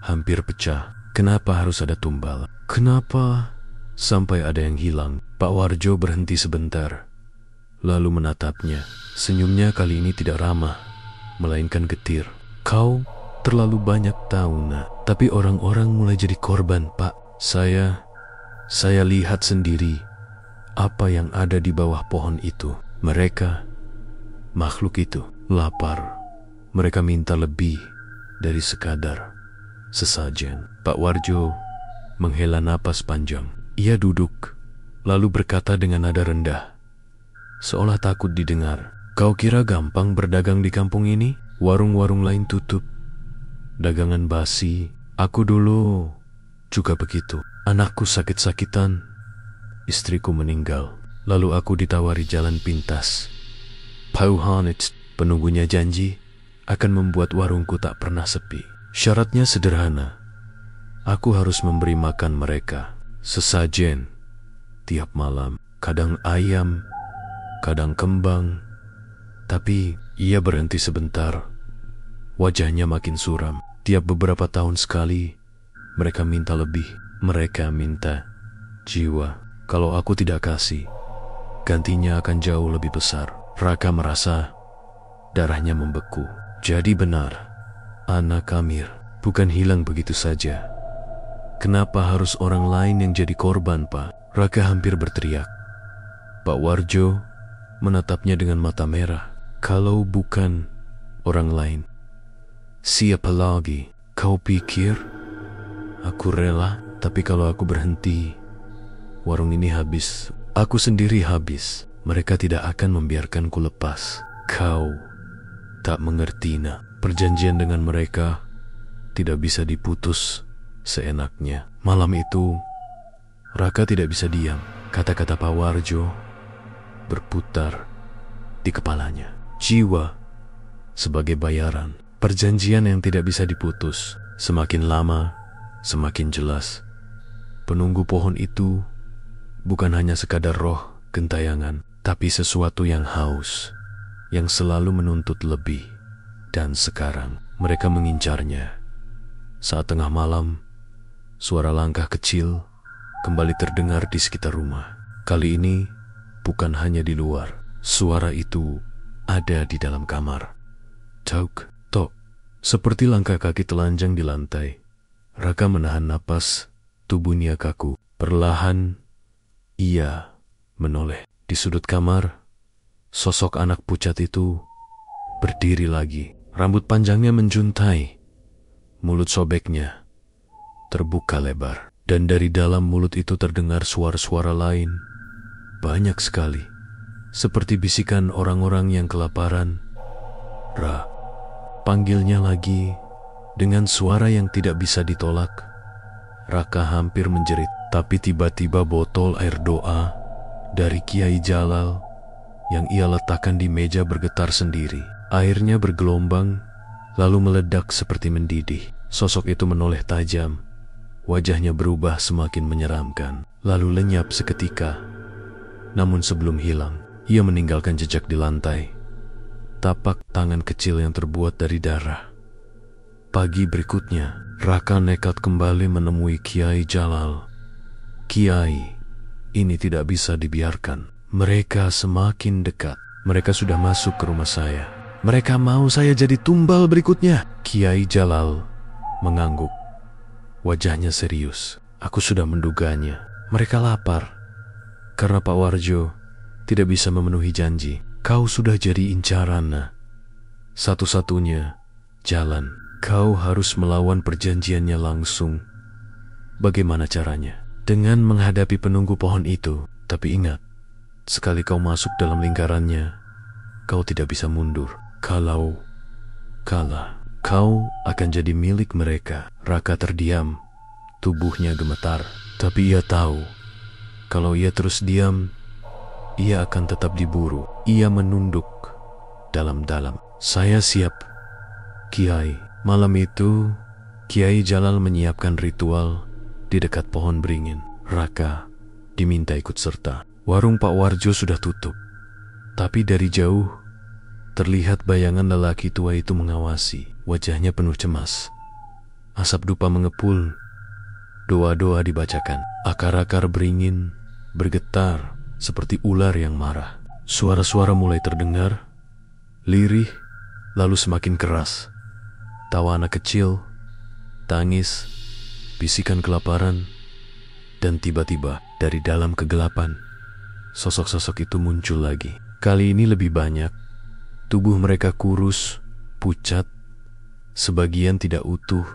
hampir pecah. Kenapa harus ada tumbal? Kenapa sampai ada yang hilang? Pak Warjo berhenti sebentar, lalu menatapnya. Senyumnya kali ini tidak ramah, melainkan getir. "Kau terlalu banyak tahu, nak. Tapi orang-orang mulai jadi korban, Pak. Saya lihat sendiri apa yang ada di bawah pohon itu. Mereka, makhluk itu, lapar. Mereka minta lebih dari sekadar sesajen." Pak Warjo menghela napas panjang. Ia duduk, lalu berkata dengan nada rendah, seolah takut didengar, "Kau kira gampang berdagang di kampung ini? Warung-warung lain tutup, dagangan basi. Aku dulu juga begitu. Anakku sakit-sakitan, istriku meninggal. Lalu aku ditawari jalan pintas. Pauhanit, penunggunya janji akan membuat warungku tak pernah sepi. Syaratnya sederhana. Aku harus memberi makan mereka sesajen tiap malam. Kadang ayam, kadang kembang." Tapi ia berhenti sebentar. Wajahnya makin suram. Tiap beberapa tahun sekali, mereka minta lebih. Mereka minta jiwa. Kalau aku tidak kasih, gantinya akan jauh lebih besar. Raka merasa darahnya membeku. Jadi benar, anak Amir bukan hilang begitu saja. Kenapa harus orang lain yang jadi korban, Pak? Raka hampir berteriak. Pak Warjo menatapnya dengan mata merah. Kalau bukan orang lain, siapa lagi? Kau pikir aku rela? Tapi kalau aku berhenti, warung ini habis. Aku sendiri habis. Mereka tidak akan membiarkanku lepas. Kau tak mengerti, nak. Perjanjian dengan mereka tidak bisa diputus seenaknya. Malam itu, Raka tidak bisa diam. Kata-kata Pak Warjo berputar di kepalanya. Jiwa sebagai bayaran. Perjanjian yang tidak bisa diputus. Semakin lama, semakin jelas. Penunggu pohon itu bukan hanya sekadar roh gentayangan, tapi sesuatu yang haus, yang selalu menuntut lebih. Dan sekarang mereka mengincarnya. Saat tengah malam, suara langkah kecil kembali terdengar di sekitar rumah. Kali ini bukan hanya di luar. Suara itu ada di dalam kamar. Tauk, tok. Seperti langkah kaki telanjang di lantai. Raka menahan napas, tubuhnya kaku. Perlahan, ia menoleh. Di sudut kamar, sosok anak pucat itu berdiri lagi. Rambut panjangnya menjuntai. Mulut sobeknya terbuka lebar. Dan dari dalam mulut itu terdengar suara-suara lain. Banyak sekali. Seperti bisikan orang-orang yang kelaparan. Ra, panggilnya lagi dengan suara yang tidak bisa ditolak. Raka hampir menjerit, tapi tiba-tiba botol air doa dari Kiai Jalal yang ia letakkan di meja bergetar sendiri. Airnya bergelombang, lalu meledak seperti mendidih. Sosok itu menoleh tajam. Wajahnya berubah semakin menyeramkan, lalu lenyap seketika. Namun sebelum hilang, ia meninggalkan jejak di lantai. Tapak tangan kecil yang terbuat dari darah. Pagi berikutnya, Raka nekat kembali menemui Kiai Jalal. Kiai, ini tidak bisa dibiarkan. Mereka semakin dekat. Mereka sudah masuk ke rumah saya. Mereka mau saya jadi tumbal berikutnya. Kiai Jalal mengangguk. Wajahnya serius. Aku sudah menduganya. Mereka lapar. Karena Pak Warjo tidak bisa memenuhi janji. Kau sudah jadi incaran. Satu-satunya jalan. Kau harus melawan perjanjiannya langsung. Bagaimana caranya? Dengan menghadapi penunggu pohon itu. Tapi ingat, sekali kau masuk dalam lingkarannya, kau tidak bisa mundur. Kalau kalah, kau akan jadi milik mereka. Raka terdiam, tubuhnya gemetar. Tapi ia tahu, kalau ia terus diam, ia akan tetap diburu. Ia menunduk dalam-dalam. Saya siap, Kiai. Malam itu, Kiai Jalal menyiapkan ritual di dekat pohon beringin. Raka diminta ikut serta. Warung Pak Warjo sudah tutup. Tapi dari jauh, terlihat bayangan lelaki tua itu mengawasi. Wajahnya penuh cemas. Asap dupa mengepul. Doa-doa dibacakan. Akar-akar beringin bergetar seperti ular yang marah. Suara-suara mulai terdengar. Lirih, lalu semakin keras. Tawa anak kecil, tangis, bisikan kelaparan, dan tiba-tiba dari dalam kegelapan, sosok-sosok itu muncul lagi. Kali ini lebih banyak. Tubuh mereka kurus, pucat, sebagian tidak utuh,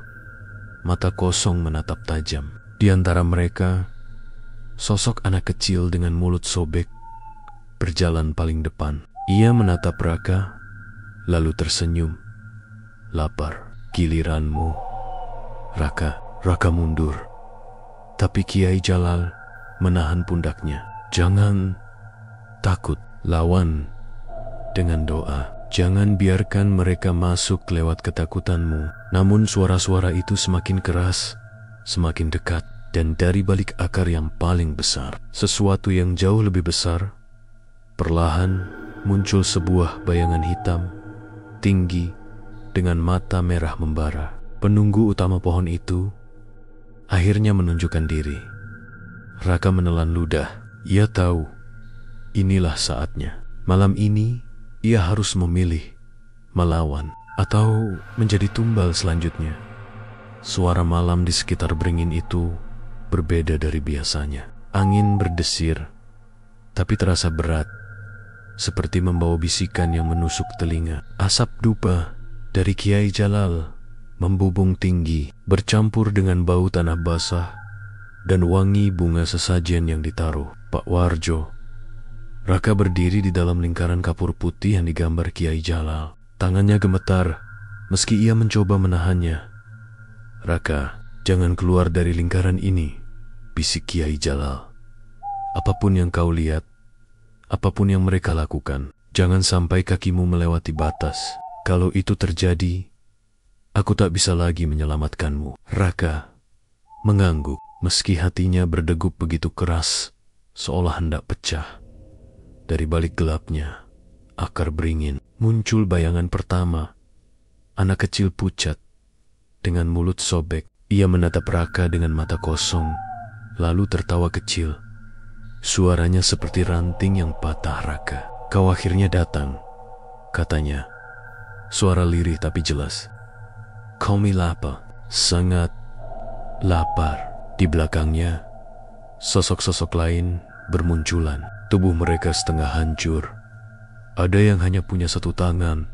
mata kosong menatap tajam. Di antara mereka, sosok anak kecil dengan mulut sobek berjalan paling depan. Ia menatap Raka, lalu tersenyum. Lapar, giliranmu. Raka mundur. Tapi Kiai Jalal menahan pundaknya. Jangan takut, lawan dengan doa. Jangan biarkan mereka masuk lewat ketakutanmu. Namun suara-suara itu semakin keras, semakin dekat. Dan dari balik akar yang paling besar, sesuatu yang jauh lebih besar, perlahan muncul sebuah bayangan hitam, tinggi, dengan mata merah membara. Penunggu utama pohon itu akhirnya menunjukkan diri. Raka menelan ludah. Ia tahu inilah saatnya. Malam ini ia harus memilih melawan atau menjadi tumbal selanjutnya. Suara malam di sekitar beringin itu berbeda dari biasanya. Angin berdesir, tapi terasa berat, seperti membawa bisikan yang menusuk telinga. Asap dupa dari Kiai Jalal membubung tinggi, bercampur dengan bau tanah basah dan wangi bunga sesajen yang ditaruh Pak Warjo. Raka berdiri di dalam lingkaran kapur putih yang digambar Kiai Jalal. Tangannya gemetar, meski ia mencoba menahannya. Raka, jangan keluar dari lingkaran ini, bisik Kiai Jalal. Apapun yang kau lihat, apapun yang mereka lakukan, jangan sampai kakimu melewati batas. Kalau itu terjadi, aku tak bisa lagi menyelamatkanmu. Raka mengangguk, meski hatinya berdegup begitu keras, seolah hendak pecah. Dari balik gelapnya, akar beringin, muncul bayangan pertama. Anak kecil pucat, dengan mulut sobek. Ia menatap Raka dengan mata kosong, lalu tertawa kecil. Suaranya seperti ranting yang patah. Raka, kau akhirnya datang, katanya. Suara lirih tapi jelas. Kami lapar, sangat lapar. Di belakangnya, sosok-sosok lain bermunculan. Tubuh mereka setengah hancur. Ada yang hanya punya satu tangan,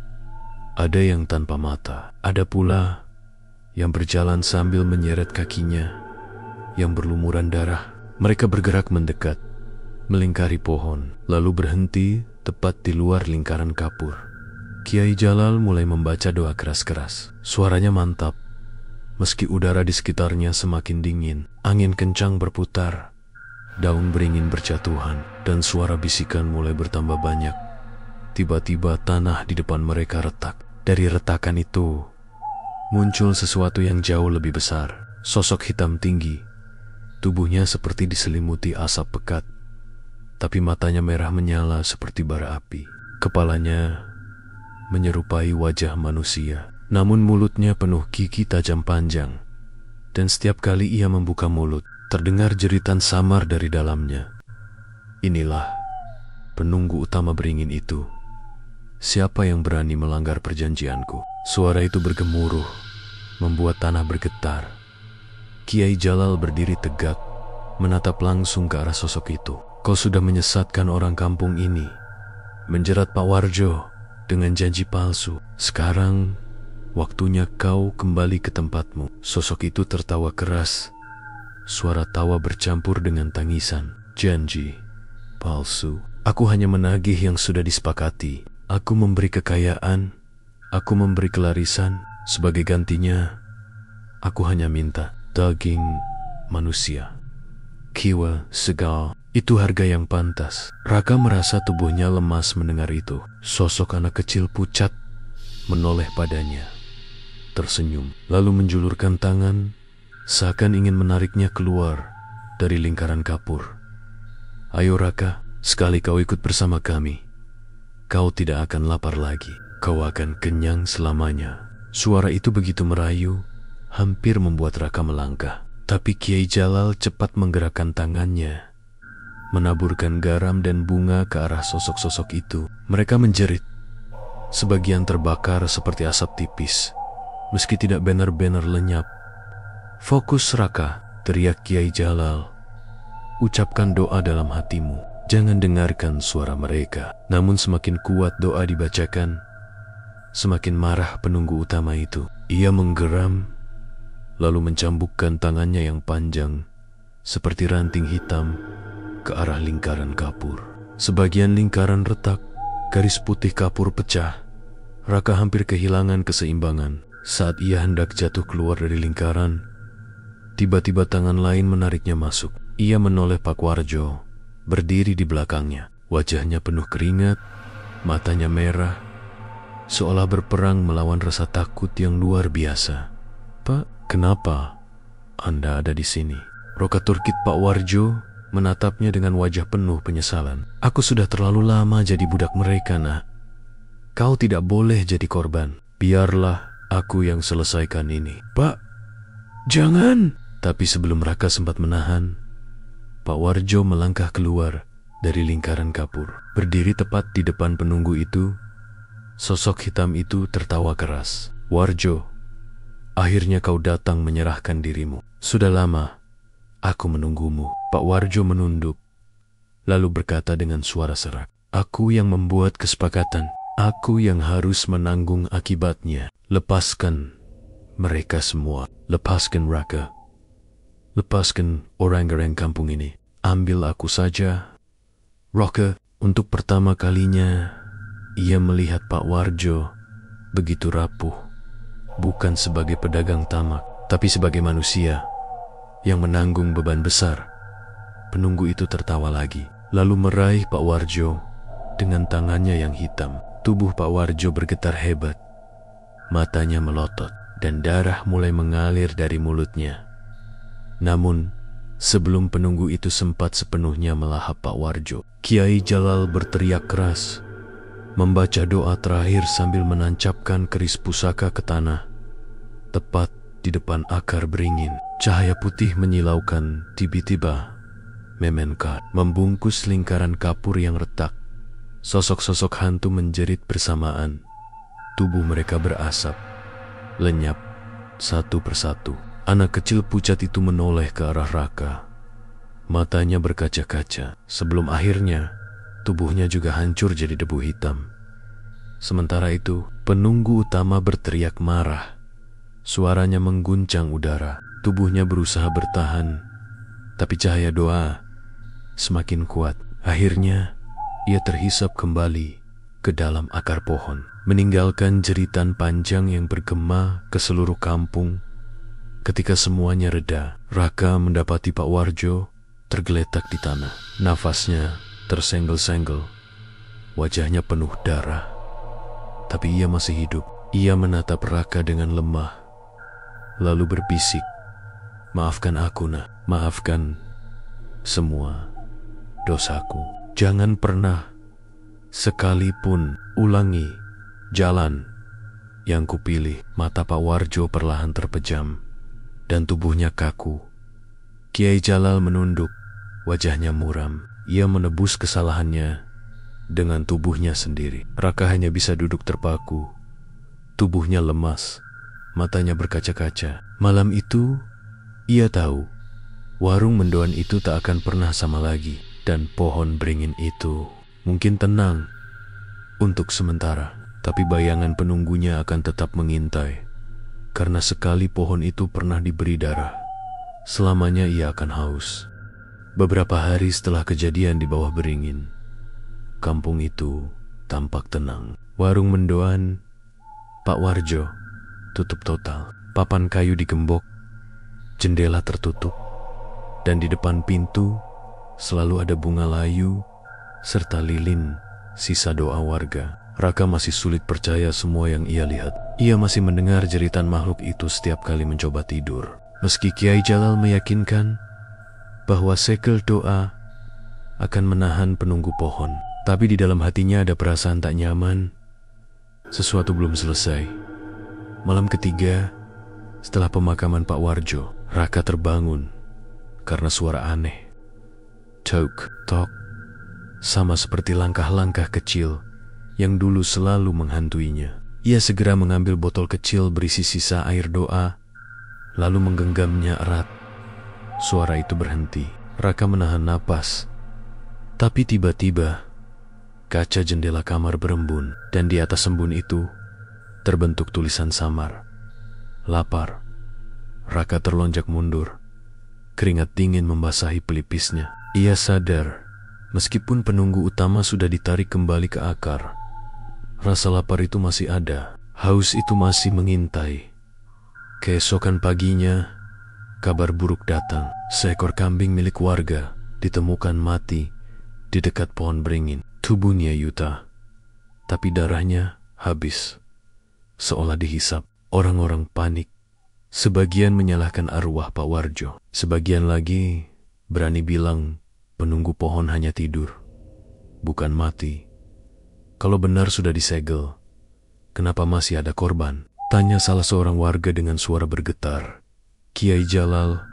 ada yang tanpa mata. Ada pula yang berjalan sambil menyeret kakinya yang berlumuran darah. Mereka bergerak mendekat, melingkari pohon, lalu berhenti tepat di luar lingkaran kapur. Kiai Jalal mulai membaca doa keras-keras. Suaranya mantap, meski udara di sekitarnya semakin dingin. Angin kencang berputar, daun beringin berjatuhan, dan suara bisikan mulai bertambah banyak. Tiba-tiba tanah di depan mereka retak. Dari retakan itu, muncul sesuatu yang jauh lebih besar. Sosok hitam tinggi, tubuhnya seperti diselimuti asap pekat, tapi matanya merah menyala seperti bara api. Kepalanya menyerupai wajah manusia, namun mulutnya penuh gigi tajam panjang. Dan setiap kali ia membuka mulut, terdengar jeritan samar dari dalamnya. Inilah penunggu utama beringin itu. Siapa yang berani melanggar perjanjianku? Suara itu bergemuruh, membuat tanah bergetar. Kiai Jalal berdiri tegak, menatap langsung ke arah sosok itu. Kau sudah menyesatkan orang kampung ini, menjerat Pak Warjo dengan janji palsu. Sekarang, waktunya kau kembali ke tempatmu. Sosok itu tertawa keras. Suara tawa bercampur dengan tangisan. Janji palsu. Aku hanya menagih yang sudah disepakati. Aku memberi kekayaan, aku memberi kelarisan. Sebagai gantinya, aku hanya minta daging manusia. Kiwa, segal, itu harga yang pantas. Raka merasa tubuhnya lemas mendengar itu. Sosok anak kecil pucat menoleh padanya, tersenyum, lalu menjulurkan tangan, seakan ingin menariknya keluar dari lingkaran kapur. Ayo Raka, sekali kau ikut bersama kami, kau tidak akan lapar lagi. Kau akan kenyang selamanya. Suara itu begitu merayu, hampir membuat Raka melangkah. Tapi Kiai Jalal cepat menggerakkan tangannya, menaburkan garam dan bunga ke arah sosok-sosok itu. Mereka menjerit. Sebagian terbakar seperti asap tipis, meski tidak benar-benar lenyap. Fokus Raka, teriak Kiai Jalal. Ucapkan doa dalam hatimu. Jangan dengarkan suara mereka. Namun semakin kuat doa dibacakan, semakin marah penunggu utama itu. Ia menggeram, lalu mencambukkan tangannya yang panjang, seperti ranting hitam, ke arah lingkaran kapur. Sebagian lingkaran retak, garis putih kapur pecah. Raka hampir kehilangan keseimbangan. Saat ia hendak jatuh keluar dari lingkaran, tiba-tiba tangan lain menariknya masuk. Ia menoleh Pak Warjo, berdiri di belakangnya. Wajahnya penuh keringat, matanya merah, seolah berperang melawan rasa takut yang luar biasa. Pak, kenapa Anda ada di sini? Roka Turkit Pak Warjo menatapnya dengan wajah penuh penyesalan. Aku sudah terlalu lama jadi budak mereka, nak. Kau tidak boleh jadi korban. Biarlah aku yang selesaikan ini. Pak, jangan! Tapi sebelum Raka sempat menahan, Pak Warjo melangkah keluar dari lingkaran kapur. Berdiri tepat di depan penunggu itu, sosok hitam itu tertawa keras. Warjo, akhirnya kau datang menyerahkan dirimu. Sudah lama aku menunggumu. Pak Warjo menunduk, lalu berkata dengan suara serak, aku yang membuat kesepakatan. Aku yang harus menanggung akibatnya. Lepaskan mereka semua. Lepaskan Raka. Lepaskan orang-orang kampung ini. Ambil aku saja. Raka, untuk pertama kalinya ia melihat Pak Warjo begitu rapuh, bukan sebagai pedagang tamak, tapi sebagai manusia yang menanggung beban besar. Penunggu itu tertawa lagi, lalu meraih Pak Warjo dengan tangannya yang hitam. Tubuh Pak Warjo bergetar hebat, matanya melotot, dan darah mulai mengalir dari mulutnya. Namun, sebelum penunggu itu sempat sepenuhnya melahap Pak Warjo, Kiai Jalal berteriak keras, membaca doa terakhir sambil menancapkan keris pusaka ke tanah. Tepat di depan akar beringin, cahaya putih menyilaukan. Tiba-tiba, memenkar membungkus lingkaran kapur yang retak. Sosok-sosok hantu menjerit bersamaan. tubuh mereka berasap, lenyap satu persatu. Anak kecil pucat itu menoleh ke arah Raka. Matanya berkaca-kaca, sebelum akhirnya tubuhnya juga hancur jadi debu hitam. Sementara itu, penunggu utama berteriak marah. Suaranya mengguncang udara. Tubuhnya berusaha bertahan, tapi cahaya doa semakin kuat. Akhirnya, ia terhisap kembali ke dalam akar pohon, meninggalkan jeritan panjang yang bergema ke seluruh kampung. Ketika semuanya reda, Raka mendapati Pak Warjo tergeletak di tanah. Nafasnya tersenggel-senggel, wajahnya penuh darah. Tapi ia masih hidup. Ia menatap Raka dengan lemah, lalu berbisik, "Maafkan aku, Nak. Maafkan semua dosaku. Jangan pernah sekalipun ulangi jalan yang kupilih." Mata Pak Warjo perlahan terpejam dan tubuhnya kaku. Kiai Jalal menunduk, wajahnya muram. Ia menebus kesalahannya dengan tubuhnya sendiri. Raka hanya bisa duduk terpaku. Tubuhnya lemas, matanya berkaca-kaca. Malam itu, ia tahu warung mendoan itu tak akan pernah sama lagi. Dan pohon beringin itu mungkin tenang untuk sementara, tapi bayangan penunggunya akan tetap mengintai. Karena sekali pohon itu pernah diberi darah, selamanya ia akan haus. Beberapa hari setelah kejadian di bawah beringin, kampung itu tampak tenang. Warung mendoan Pak Warjo tutup total. Papan kayu digembok, jendela tertutup, dan di depan pintu selalu ada bunga layu serta lilin sisa doa warga. Raka masih sulit percaya semua yang ia lihat. Ia masih mendengar jeritan makhluk itu setiap kali mencoba tidur. Meski Kiai Jalal meyakinkan bahwa segel doa akan menahan penunggu pohon, tapi di dalam hatinya ada perasaan tak nyaman. Sesuatu belum selesai. Malam ketiga, setelah pemakaman Pak Warjo, Raka terbangun karena suara aneh. Tok, tok, sama seperti langkah-langkah kecil yang dulu selalu menghantuinya. Ia segera mengambil botol kecil berisi sisa air doa, lalu menggenggamnya erat. Suara itu berhenti. Raka menahan napas. Tapi tiba-tiba, kaca jendela kamar berembun, dan di atas embun itu terbentuk tulisan samar. Lapar. Raka terlonjak mundur. Keringat dingin membasahi pelipisnya. Ia sadar, meskipun penunggu utama sudah ditarik kembali ke akar, rasa lapar itu masih ada. Haus itu masih mengintai. Keesokan paginya, kabar buruk datang. Seekor kambing milik warga ditemukan mati di dekat pohon beringin. Tubuhnya yuta, tapi darahnya habis, seolah dihisap. Orang-orang panik. Sebagian menyalahkan arwah Pak Warjo. Sebagian lagi berani bilang penunggu pohon hanya tidur, bukan mati. Kalau benar sudah disegel, kenapa masih ada korban? Tanya salah seorang warga dengan suara bergetar. Kiai Jalal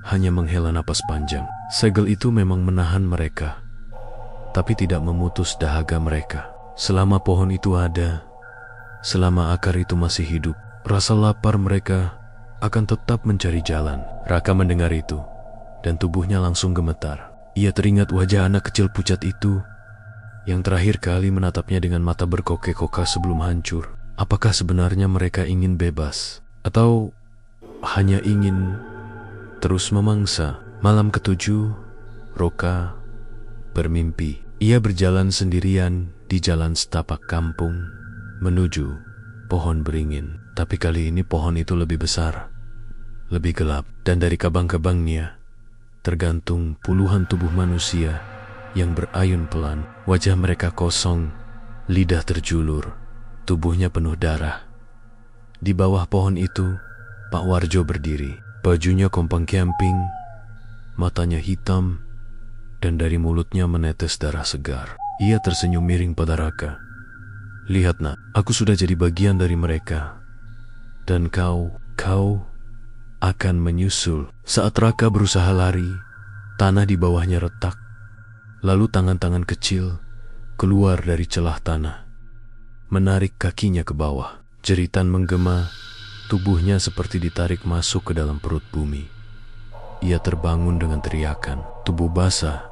hanya menghela napas panjang. Segel itu memang menahan mereka, tapi tidak memutus dahaga mereka. Selama pohon itu ada, selama akar itu masih hidup, rasa lapar mereka akan tetap mencari jalan. Raka mendengar itu, dan tubuhnya langsung gemetar. Ia teringat wajah anak kecil pucat itu, yang terakhir kali menatapnya dengan mata berkokek-kokak sebelum hancur. Apakah sebenarnya mereka ingin bebas, atau hanya ingin terus memangsa? Malam ketujuh, Roka bermimpi. Ia berjalan sendirian di jalan setapak kampung menuju pohon beringin. Tapi kali ini pohon itu lebih besar, lebih gelap, dan dari kabang-kabangnya tergantung puluhan tubuh manusia yang berayun pelan. Wajah mereka kosong, lidah terjulur, tubuhnya penuh darah. Di bawah pohon itu, Pak Warjo berdiri. Bajunya kompang camping, matanya hitam, dan dari mulutnya menetes darah segar. Ia tersenyum miring pada Raka. "Lihat, Nak, aku sudah jadi bagian dari mereka. Dan kau akan menyusul." Saat Raka berusaha lari, tanah di bawahnya retak. Lalu tangan-tangan kecil keluar dari celah tanah. menarik kakinya ke bawah. Jeritan menggema, tubuhnya seperti ditarik masuk ke dalam perut bumi. Ia terbangun dengan teriakan. Tubuh basah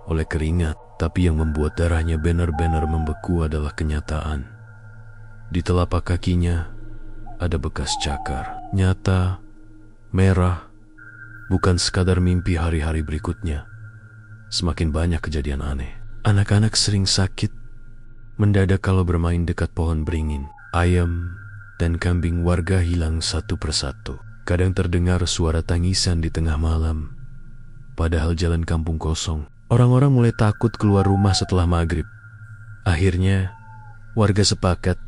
oleh keringat, tapi yang membuat darahnya benar-benar membeku adalah kenyataan. Di telapak kakinya ada bekas cakar, nyata, merah, bukan sekadar mimpi hari-hari berikutnya. Semakin banyak kejadian aneh. Anak-anak sering sakit mendadak kalau bermain dekat pohon beringin. Ayam dan kambing warga hilang satu persatu. Kadang terdengar suara tangisan di tengah malam, padahal jalan kampung kosong. Orang-orang mulai takut keluar rumah setelah maghrib. Akhirnya, warga sepakat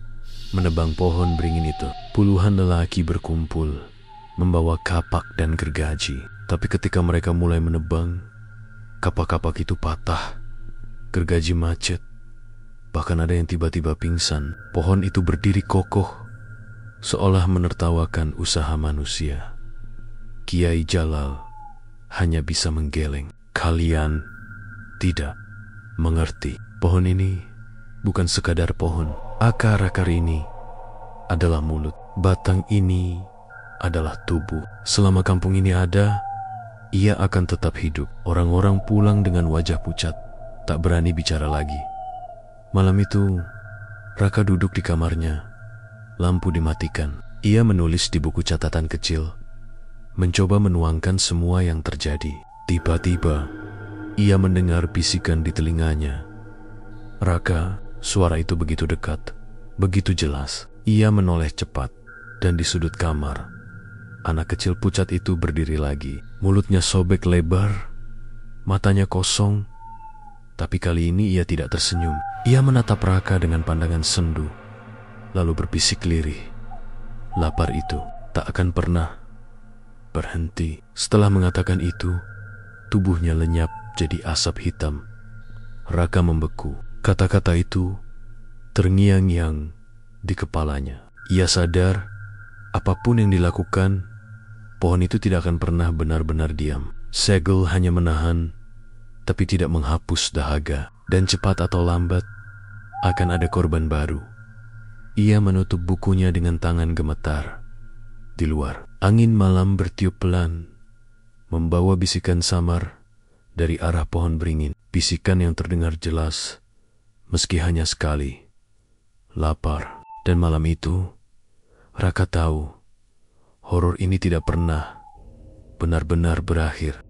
menebang pohon beringin itu. Puluhan lelaki berkumpul, membawa kapak dan gergaji. Tapi ketika mereka mulai menebang, kapak-kapak itu patah, gergaji macet, bahkan ada yang tiba-tiba pingsan. Pohon itu berdiri kokoh, seolah menertawakan usaha manusia. Kiai Jalal hanya bisa menggeleng. Kalian tidak mengerti. Pohon ini bukan sekadar pohon. Akar-akar ini adalah mulut. Batang ini adalah tubuh. Selama kampung ini ada, ia akan tetap hidup. Orang-orang pulang dengan wajah pucat, tak berani bicara lagi. Malam itu, Raka duduk di kamarnya. Lampu dimatikan. Ia menulis di buku catatan kecil, mencoba menuangkan semua yang terjadi. Tiba-tiba, ia mendengar bisikan di telinganya. Raka, suara itu begitu dekat, begitu jelas. Ia menoleh cepat, dan di sudut kamar, anak kecil pucat itu berdiri lagi. Mulutnya sobek lebar, matanya kosong, tapi kali ini ia tidak tersenyum. Ia menatap Raka dengan pandangan sendu, lalu berbisik lirih, lapar itu tak akan pernah berhenti. Setelah mengatakan itu, tubuhnya lenyap jadi asap hitam. Raka membeku. Kata-kata itu terngiang-ngiang di kepalanya. Ia sadar, apapun yang dilakukan, pohon itu tidak akan pernah benar-benar diam. Segel hanya menahan, tapi tidak menghapus dahaga. Dan cepat atau lambat, akan ada korban baru. Ia menutup bukunya dengan tangan gemetar. Di luar, angin malam bertiup pelan, membawa bisikan samar dari arah pohon beringin. Bisikan yang terdengar jelas, meski hanya sekali. Lapar. Dan malam itu, Raka tahu, horor ini tidak pernah benar-benar berakhir.